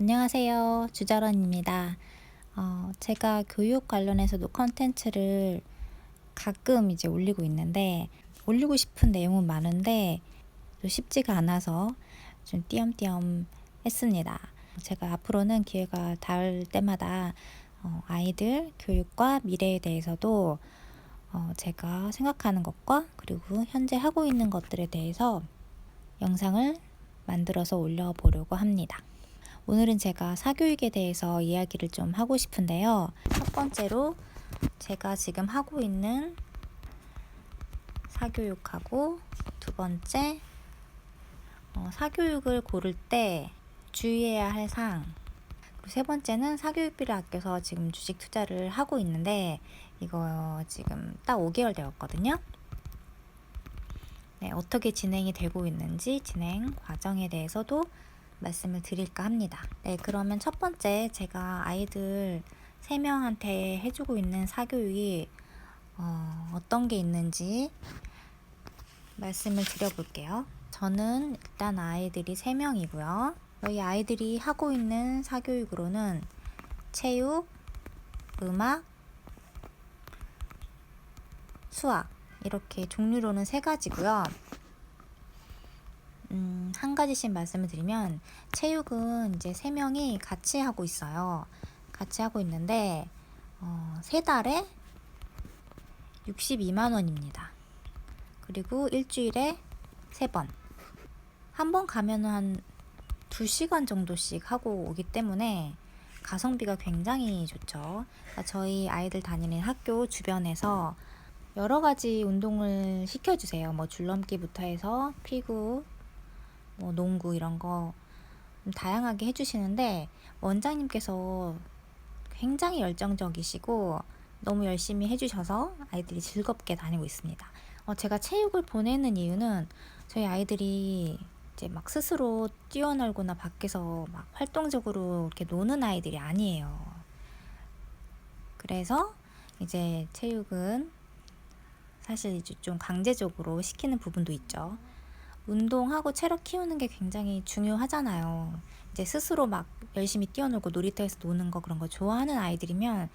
안녕하세요. 주저런입니다. 제가 교육 관련해서도 컨텐츠를 가끔 이제 올리고 있는데, 올리고 싶은 내용은 많은데, 또 쉽지가 않아서 좀 띄엄띄엄 했습니다. 제가 앞으로는 기회가 닿을 때마다 아이들 교육과 미래에 대해서도 제가 생각하는 것과 그리고 현재 하고 있는 것들에 대해서 영상을 만들어서 올려보려고 합니다. 오늘은 제가 사교육에 대해서 이야기를 좀 하고 싶은데요. 첫 번째로 제가 지금 하고 있는 사교육하고, 두 번째 사교육을 고를 때 주의해야 할 사항, 그리고 세 번째는 사교육비를 아껴서 지금 주식 투자를 하고 있는데 이거 지금 딱 5개월 되었거든요. 네, 어떻게 진행이 되고 있는지 진행 과정에 대해서도 말씀을 드릴까 합니다. 네, 그러면 첫 번째 제가 아이들 3명한테 해주고 있는 사교육이 어떤 게 있는지 말씀을 드려볼게요. 저는 일단 아이들이 3명이고요. 저희 아이들이 하고 있는 사교육으로는 체육, 음악, 수학 이렇게 종류로는 3가지고요. 한 가지씩 말씀을 드리면 체육은 이제 3명이 같이 하고 있어요. 같이 하고 있는데 3달에 62만 원입니다. 그리고 일주일에 3번. 한 번 가면은 한 2시간 정도씩 하고 오기 때문에 가성비가 굉장히 좋죠. 그러니까 저희 아이들 다니는 학교 주변에서 여러 가지 운동을 시켜주세요. 뭐 줄넘기부터 해서 피구, 뭐 농구 이런 거 다양하게 해주시는데 원장님께서 굉장히 열정적이시고 너무 열심히 해주셔서 아이들이 즐겁게 다니고 있습니다. 제가 체육을 보내는 이유는 저희 아이들이 이제 막 스스로 뛰어놀거나 밖에서 막 활동적으로 이렇게 노는 아이들이 아니에요. 그래서 이제 체육은 사실 이제 좀 강제적으로 시키는 부분도 있죠. 운동하고 체력 키우는 게 굉장히 중요하잖아요. 이제 스스로 막 열심히 뛰어놀고 놀이터에서 노는 거 그런 거 좋아하는 아이들이면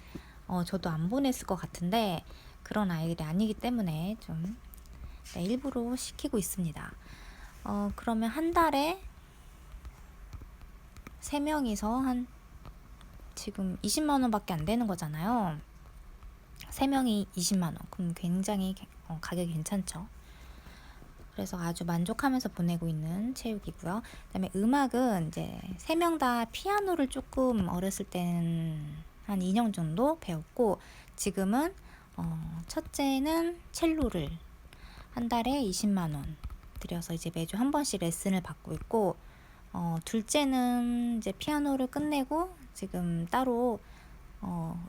저도 안 보냈을 것 같은데 그런 아이들이 아니기 때문에 좀 일부러 시키고 있습니다. 그러면 한 달에 3명이서 한 지금 20만 원밖에 안 되는 거잖아요. 3명이 20만 원. 그럼 굉장히 가격이 괜찮죠. 그래서 아주 만족하면서 보내고 있는 체육이고요. 그다음에 음악은 이제 3명 다 피아노를 조금 어렸을 때는 한 2년 정도 배웠고 지금은 첫째는 첼로를 한 달에 20만 원 들여서 이제 매주 한 번씩 레슨을 받고 있고 둘째는 이제 피아노를 끝내고 지금 따로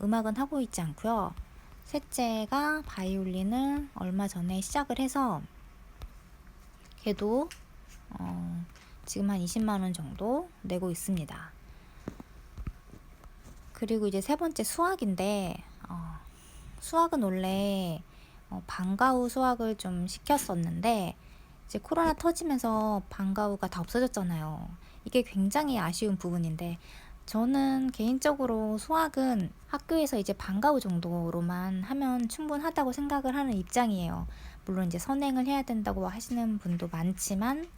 음악은 하고 있지 않고요. 셋째가 바이올린을 얼마 전에 시작을 해서 걔도 지금 한 20만 원 정도 내고 있습니다. 그리고 이제 세 번째 수학인데 수학은 원래 방과 후 수학을 좀 시켰었는데 이제 코로나 터지면서 방과 후가 다 없어졌잖아요. 이게 굉장히 아쉬운 부분인데 저는 개인적으로 수학은 학교에서 이제 방과 후 정도로만 하면 충분하다고 생각을 하는 입장이에요. 물론 이제 선행을 해야 된다고 하시는 분도 많지만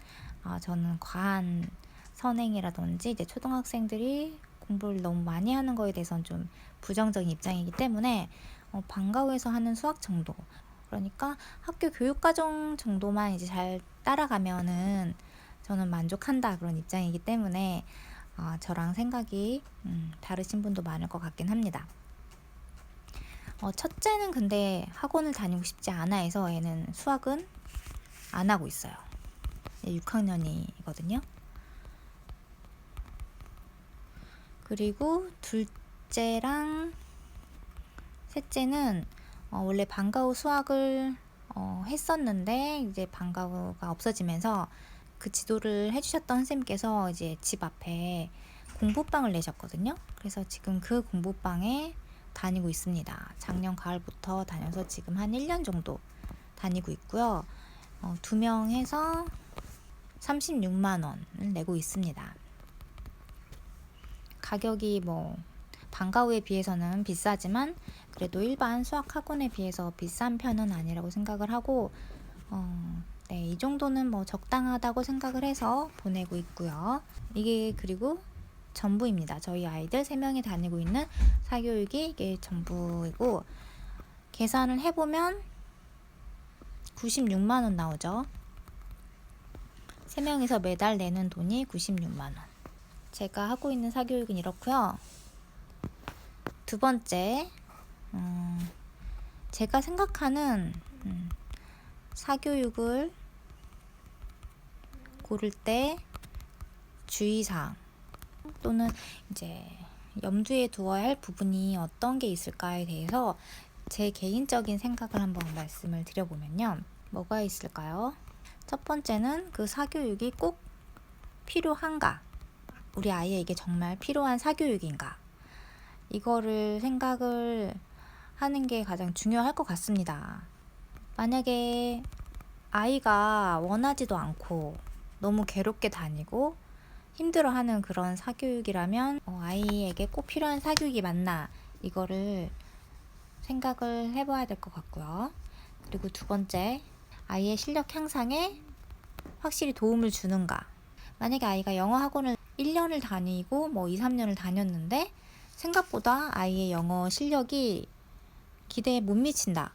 저는 과한 선행이라든지 이제 초등학생들이 공부를 너무 많이 하는 거에 대해서는 좀 부정적인 입장이기 때문에 방과 후에서 하는 수학 정도, 그러니까 학교 교육과정 정도만 이제 잘 따라가면은 저는 만족한다 그런 입장이기 때문에 저랑 생각이 다르신 분도 많을 것 같긴 합니다. 첫째는 근데 학원을 다니고 싶지 않아 해서 얘는 수학은 안 하고 있어요. 6학년이거든요. 그리고 둘째랑 셋째는 원래 방과 후 수학을 했었는데 이제 방과 후가 없어지면서 그 지도를 해주셨던 선생님께서 이제 집 앞에 공부방을 내셨거든요. 그래서 지금 그 공부방에 다니고 있습니다. 작년 가을부터 다녀서 지금 한 1년 정도 다니고 있고요. 2명 해서 36만 원을 내고 있습니다. 가격이 뭐 방과후에 비해서는 비싸지만 그래도 일반 수학 학원에 비해서 비싼 편은 아니라고 생각을 하고 네, 이 정도는 뭐 적당하다고 생각을 해서 보내고 있고요. 이게 그리고 전부입니다. 저희 아이들 3명이 다니고 있는 사교육이 이게 전부이고, 계산을 해보면 96만 원 나오죠. 3명이서 매달 내는 돈이 96만 원. 제가 하고 있는 사교육은 이렇고요. 두 번째, 제가 생각하는 사교육을 고를 때 주의사항 또는 이제 염두에 두어야 할 부분이 어떤 게 있을까에 대해서 제 개인적인 생각을 한번 말씀을 드려보면요. 뭐가 있을까요? 첫 번째는 그 사교육이 꼭 필요한가? 우리 아이에게 정말 필요한 사교육인가? 이거를 생각을 하는 게 가장 중요할 것 같습니다. 만약에 아이가 원하지도 않고 너무 괴롭게 다니고 힘들어하는 그런 사교육이라면 아이에게 꼭 필요한 사교육이 맞나? 이거를 생각을 해봐야 될 것 같고요. 그리고 두 번째, 아이의 실력 향상에 확실히 도움을 주는가? 만약에 아이가 영어 학원을 1년을 다니고 뭐 2, 3년을 다녔는데 생각보다 아이의 영어 실력이 기대에 못 미친다.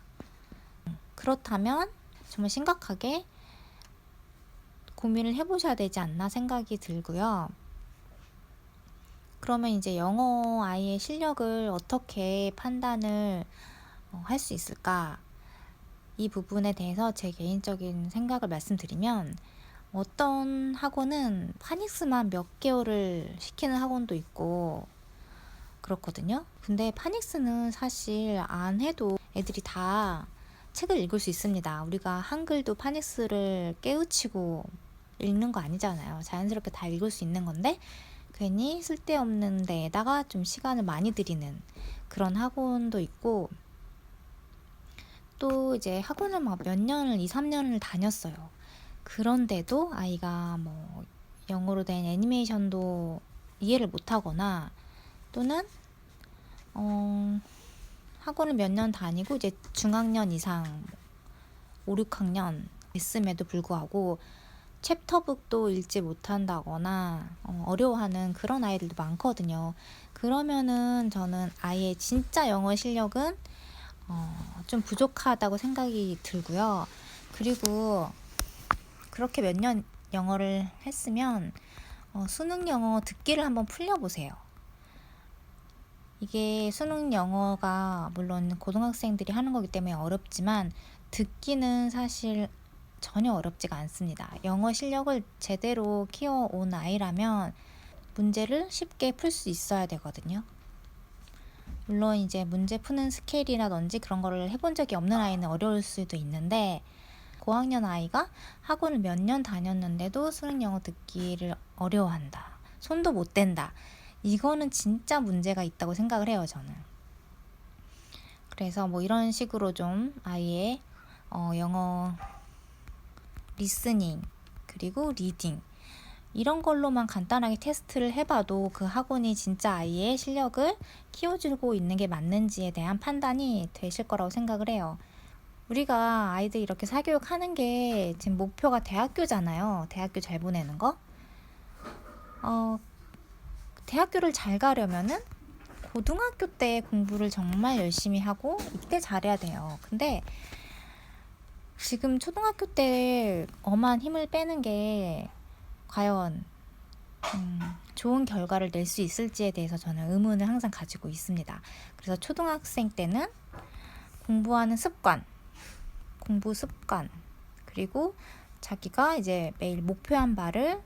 그렇다면 정말 심각하게 고민을 해보셔야 되지 않나 생각이 들고요. 그러면 이제 영어 아이의 실력을 어떻게 판단을 할 수 있을까? 이 부분에 대해서 제 개인적인 생각을 말씀드리면, 어떤 학원은 파닉스만 몇 개월을 시키는 학원도 있고 그렇거든요. 근데 파닉스는 사실 안 해도 애들이 다 책을 읽을 수 있습니다. 우리가 한글도 파닉스를 깨우치고 읽는 거 아니잖아요. 자연스럽게 다 읽을 수 있는 건데 괜히 쓸데없는 데에다가 좀 시간을 많이 들이는 그런 학원도 있고, 또 이제 학원을 막 몇 년을 2, 3년을 다녔어요. 그런데도 아이가 뭐 영어로 된 애니메이션도 이해를 못하거나, 또는 학원을 몇 년 다니고 이제 중학년 이상 5, 6학년 됐음에도 불구하고 챕터북도 읽지 못한다거나 어려워하는 그런 아이들도 많거든요. 그러면은 저는 아이의 진짜 영어 실력은 좀 부족하다고 생각이 들고요. 그리고 그렇게 몇 년 영어를 했으면 수능 영어 듣기를 한번 풀려보세요. 이게 수능 영어가 물론 고등학생들이 하는 거기 때문에 어렵지만 듣기는 사실 전혀 어렵지가 않습니다. 영어 실력을 제대로 키워온 아이라면 문제를 쉽게 풀 수 있어야 되거든요. 물론 이제 문제 푸는 스케일이라든지 그런 거를 해본 적이 없는 아이는 어려울 수도 있는데, 고학년 아이가 학원을 몇 년 다녔는데도 수능 영어 듣기를 어려워한다, 손도 못 댄다, 이거는 진짜 문제가 있다고 생각을 해요, 저는. 그래서 뭐 이런 식으로 좀 아이의 영어 리스닝 그리고 리딩 이런 걸로만 간단하게 테스트를 해봐도 그 학원이 진짜 아이의 실력을 키워주고 있는 게 맞는지에 대한 판단이 되실 거라고 생각을 해요. 우리가 아이들 이렇게 사교육하는 게 지금 목표가 대학교잖아요. 대학교 잘 보내는 거. 대학교를 잘 가려면은 고등학교 때 공부를 정말 열심히 하고 이때 잘해야 돼요. 근데 지금 초등학교 때 엄한 힘을 빼는 게 과연 좋은 결과를 낼 수 있을지에 대해서 저는 의문을 항상 가지고 있습니다. 그래서 초등학생 때는 공부하는 습관, 공부 습관, 그리고 자기가 이제 매일 목표한 바를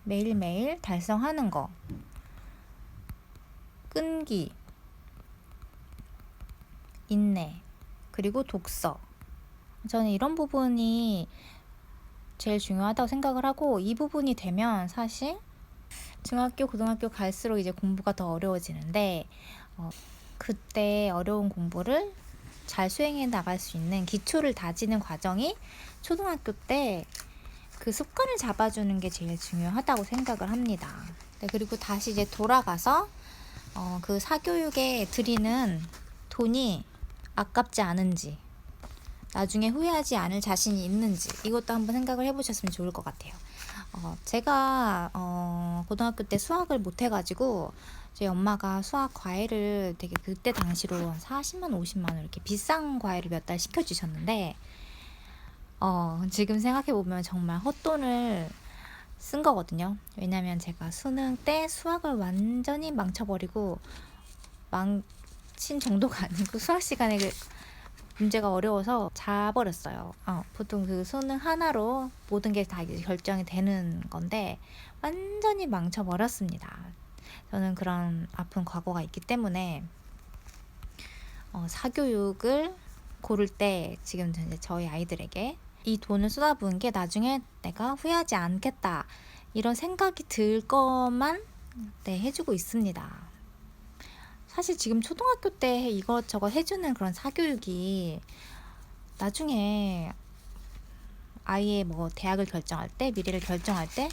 매일매일 달성하는 거, 끈기, 인내, 그리고 독서. 저는 이런 부분이 제일 중요하다고 생각을 하고, 이 부분이 되면 사실 중학교, 고등학교 갈수록 이제 공부가 더 어려워지는데 그때 어려운 공부를 잘 수행해 나갈 수 있는 기초를 다지는 과정이 초등학교 때 그 습관을 잡아주는 게 제일 중요하다고 생각을 합니다. 네, 그리고 다시 이제 돌아가서 그 사교육에 들이는 돈이 아깝지 않은지, 나중에 후회하지 않을 자신이 있는지, 이것도 한번 생각을 해보셨으면 좋을 것 같아요. 제가 고등학교 때 수학을 못해가지고 저희 엄마가 수학 과외를 되게 그때 당시로 40만 50만 원 이렇게 비싼 과외를 몇 달 시켜주셨는데, 지금 생각해보면 정말 헛돈을 쓴 거거든요. 왜냐면 제가 수능 때 수학을 완전히 망쳐버리고, 망친 정도가 아니고 수학 시간에 문제가 어려워서 자버렸어요. 보통 그 수능 하나로 모든 게 다 결정이 되는 건데 완전히 망쳐버렸습니다. 저는 그런 아픈 과거가 있기 때문에 사교육을 고를 때 지금 이제 저희 아이들에게 이 돈을 쏟아부은 게 나중에 내가 후회하지 않겠다, 이런 생각이 들 것만 해주고 있습니다. 사실 지금 초등학교 때 이것저것 해주는 그런 사교육이 나중에 아이의 뭐 대학을 결정할 때, 미래를 결정할 때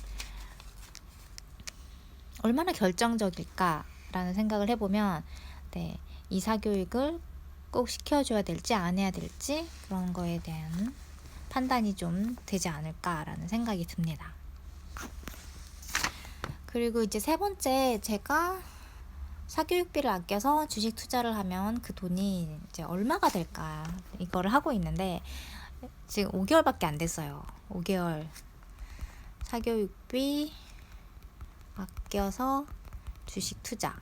얼마나 결정적일까라는 생각을 해보면, 이 사교육을 꼭 시켜줘야 될지 안 해야 될지 그런 거에 대한 판단이 좀 되지 않을까라는 생각이 듭니다. 그리고 이제 세 번째, 제가 사교육비를 아껴서 주식 투자를 하면 그 돈이 이제 얼마가 될까, 이거를 하고 있는데 지금 5개월밖에 안 됐어요. 5개월 사교육비 아껴서 주식 투자.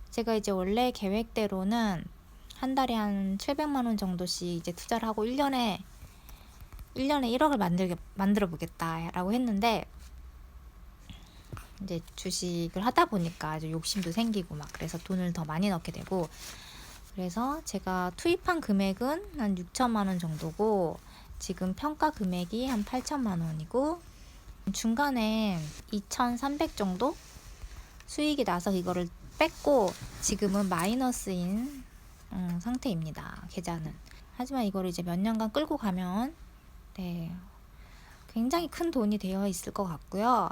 제가 이제 원래 계획대로는 한 달에 한 700만 원 정도씩 이제 투자를 하고 1년에 1억을 만들어 보겠다라고 했는데, 이제 주식을 하다 보니까 아주 욕심도 생기고 막 그래서 돈을 더 많이 넣게 되고, 그래서 제가 투입한 금액은 한 6천만 원 정도고 지금 평가 금액이 한 8천만 원이고 중간에 2,300 정도 수익이 나서 이거를 뺐고 지금은 마이너스인 상태입니다. 계좌는. 하지만 이거를 이제 몇 년간 끌고 가면 굉장히 큰 돈이 되어 있을 것 같고요.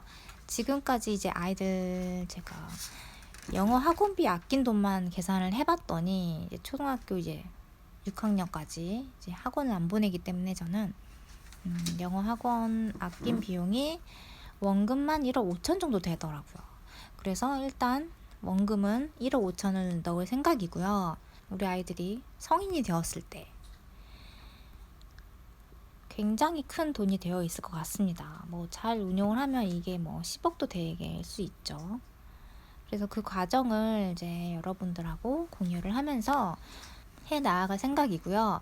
지금까지 이제 아이들 제가 영어 학원비 아낀 돈만 계산을 해봤더니 이제 초등학교 이제 6학년까지 이제 학원을 안 보내기 때문에 저는 영어 학원 아낀 비용이 원금만 1억 5천 정도 되더라고요. 그래서 일단 원금은 1억 5천을 넣을 생각이고요. 우리 아이들이 성인이 되었을 때 굉장히 큰 돈이 되어 있을 것 같습니다. 뭐 잘 운용을 하면 이게 뭐 10억도 되게 수 있죠. 그래서 그 과정을 이제 여러분들하고 공유를 하면서 해 나아갈 생각이고요.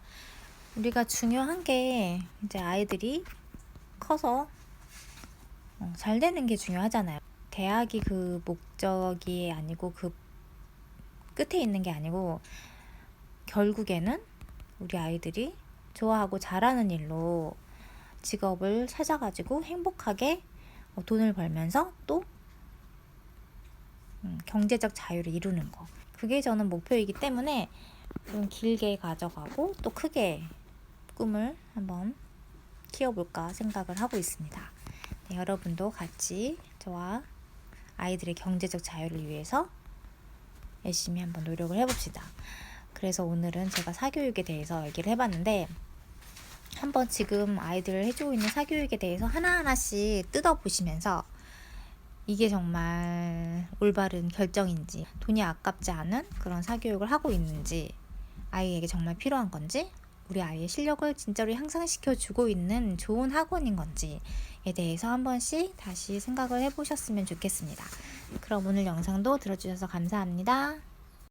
우리가 중요한 게 이제 아이들이 커서 잘 되는 게 중요하잖아요. 대학이 그 목적이 아니고 그 끝에 있는 게 아니고 결국에는 우리 아이들이 좋아하고 잘하는 일로 직업을 찾아가지고 행복하게 돈을 벌면서 또 경제적 자유를 이루는 거, 그게 저는 목표이기 때문에 좀 길게 가져가고 또 크게 꿈을 한번 키워볼까 생각을 하고 있습니다. 여러분도 같이 저와 아이들의 경제적 자유를 위해서 열심히 한번 노력을 해봅시다. 그래서 오늘은 제가 사교육에 대해서 얘기를 해봤는데, 한번 지금 아이들을 해주고 있는 사교육에 대해서 하나하나씩 뜯어보시면서 이게 정말 올바른 결정인지, 돈이 아깝지 않은 그런 사교육을 하고 있는지, 아이에게 정말 필요한 건지, 우리 아이의 실력을 진짜로 향상시켜 주고 있는 좋은 학원인 건지에 대해서 한 번씩 다시 생각을 해보셨으면 좋겠습니다. 그럼 오늘 영상도 들어주셔서 감사합니다.